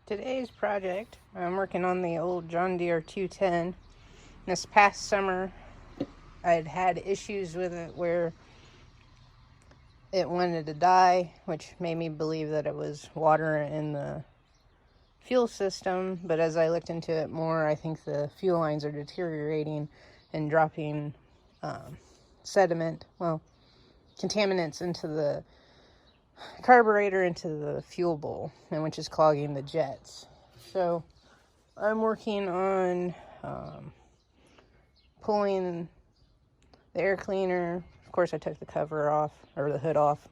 Today's project, I'm working on the old John Deere 210. This past summer, I'd had issues with it where it wanted to die, which made me believe that it was water in the fuel system. But as I looked into it more, I think the fuel lines are deteriorating and dropping contaminants into the carburetor, into the fuel bowl, and which is clogging the jets. So I'm working on pulling the air cleaner. Of course, I took the cover off, or the hood off,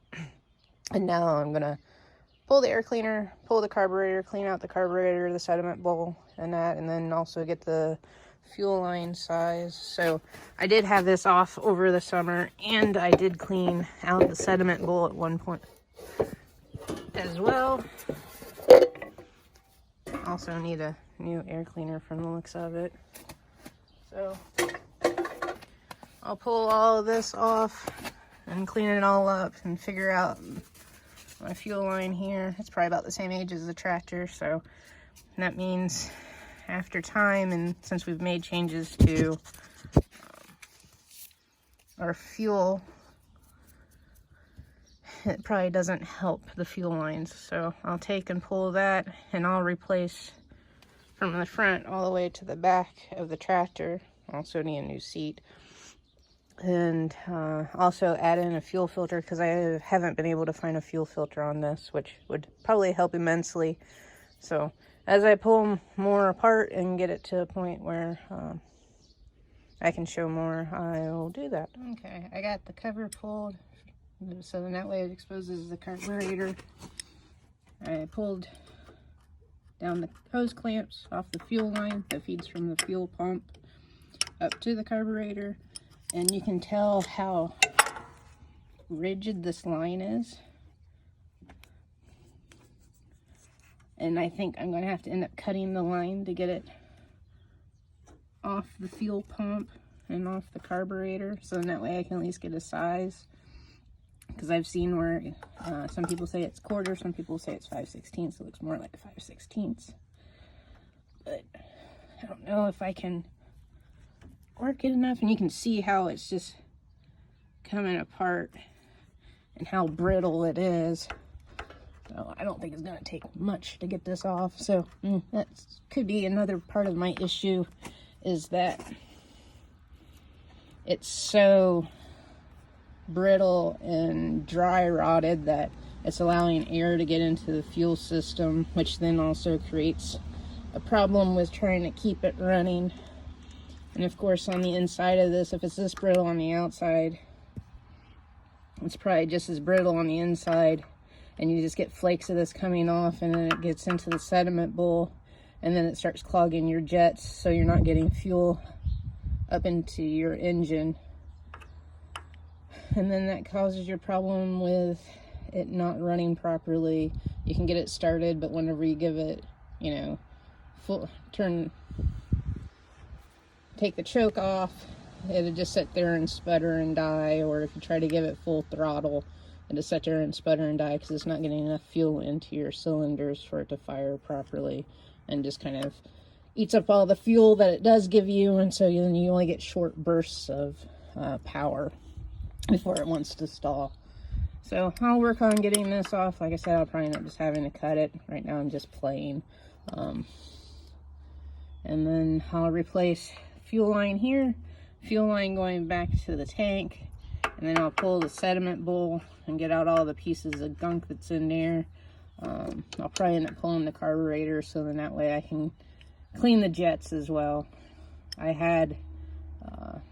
and now I'm gonna pull the air cleaner, pull the carburetor, clean out the carburetor, the sediment bowl, and then also get the fuel line size. So I did have this off over the summer, and I did clean out the sediment bowl at one point as well. Also need a new air cleaner from the looks of it. So I'll pull all of this off and clean it all up and figure out my fuel line here. It's probably about the same age as the tractor, so that means after time, and since we've made changes to our fuel, it probably doesn't help the fuel lines. So I'll take and pull that, and I'll replace from the front all the way to the back of the tractor. Also need a new seat, and also add in a fuel filter, because I haven't been able to find a fuel filter on this, which would probably help immensely. So as I pull more apart and get it to a point where I can show more, I will do that. Okay, I got the cover pulled, so then that way it exposes the carburetor. I pulled down the hose clamps off the fuel line that feeds from the fuel pump up to the carburetor, and you can tell how rigid this line is. And I think I'm going to have to end up cutting the line to get it off the fuel pump and off the carburetor, so then that way I can at least get a size. Because I've seen where some people say it's quarter, some people say it's 5/16, so it looks more like 5/16. But I don't know if I can work it enough, and you can see how it's just coming apart and how brittle it is. So I don't think it's going to take much to get this off. So that could be another part of my issue, is that it's so brittle and dry rotted that it's allowing air to get into the fuel system, which then also creates a problem with trying to keep it running. And of course, on the inside of this, if it's this brittle on the outside, it's probably just as brittle on the inside, and you just get flakes of this coming off, and then it gets into the sediment bowl, and then it starts clogging your jets, so you're not getting fuel up into your engine. And then that causes your problem with it not running properly. You can get it started, but whenever you give it, take the choke off, it'll just sit there and sputter and die. Or if you try to give it full throttle, it'll sit there and sputter and die, because it's not getting enough fuel into your cylinders for it to fire properly, and just kind of eats up all the fuel that it does give you, and so you only get short bursts of power before it wants to stall. So I'll work on getting this off. Like I said, I'll probably end up just having to cut it. Right now I'm just playing. And then I'll replace fuel line here, fuel line going back to the tank, and then I'll pull the sediment bowl and get out all the pieces of gunk that's in there. I'll probably end up pulling the carburetor, so then that way I can clean the jets as well. I had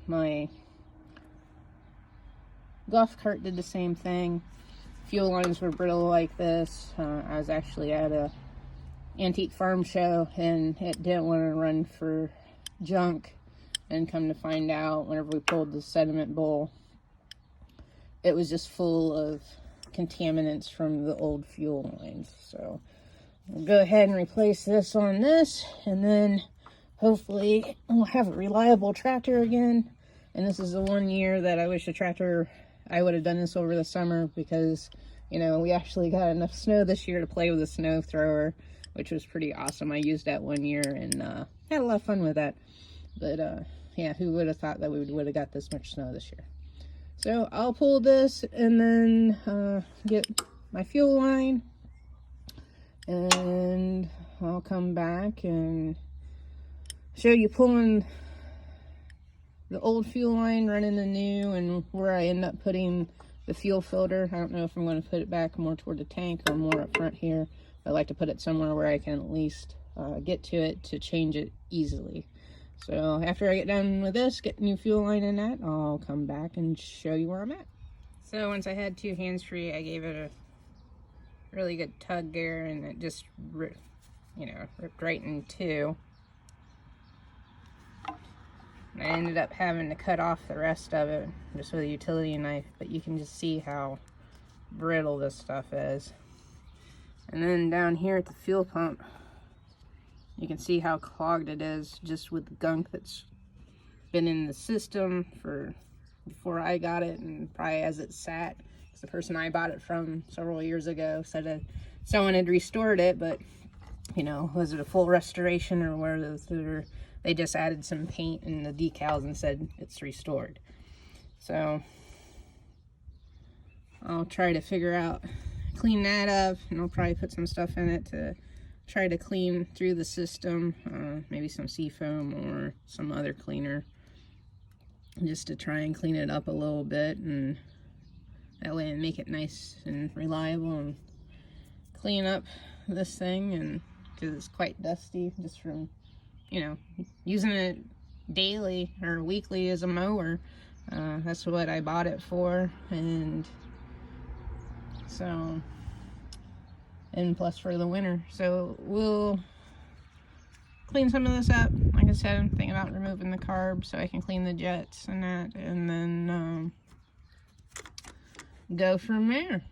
my golf cart did the same thing. Fuel lines were brittle like this. I was actually at a antique farm show, and it didn't want to run for junk, and come to find out, whenever we pulled the sediment bowl, it was just full of contaminants from the old fuel lines. So we'll go ahead and replace this on this, and then hopefully we'll have a reliable tractor again. And this is the one year that I wish I would have done this over the summer, because we actually got enough snow this year to play with a snow thrower. which was pretty awesome. I used that one year and had a lot of fun with that. But yeah, who would have thought that we would have got this much snow this year? So I'll pull this and then get my fuel line, and I'll come back and show you pulling the old fuel line, running the new, and where I end up putting the fuel filter. I don't know if I'm going to put it back more toward the tank or more up front here. I like to put it somewhere where I can at least get to it to change it easily. So after I get done with this, get new fuel line in that, I'll come back and show you where I'm at. So once I had 2 hands free, I gave it a really good tug there, and it just ripped right in two. I ended up having to cut off the rest of it just with a utility knife, but you can just see how brittle this stuff is. And then down here at the fuel pump, you can see how clogged it is just with the gunk that's been in the system for before I got it, and probably as it sat. Because the person I bought it from several years ago said that someone had restored it, but was it a full restoration, or where they just added some paint in the decals and said it's restored. So I'll try to clean that up, and I'll probably put some stuff in it to try to clean through the system, maybe some seafoam or some other cleaner, just to try and clean it up a little bit, and that way and make it nice and reliable, and clean up this thing, and because it's quite dusty just from using it daily or weekly as a mower. That's what I bought it for, and so, and plus for the winter. So we'll clean some of this up. Like I said, I'm thinking about removing the carb so I can clean the jets and that, and then go from there.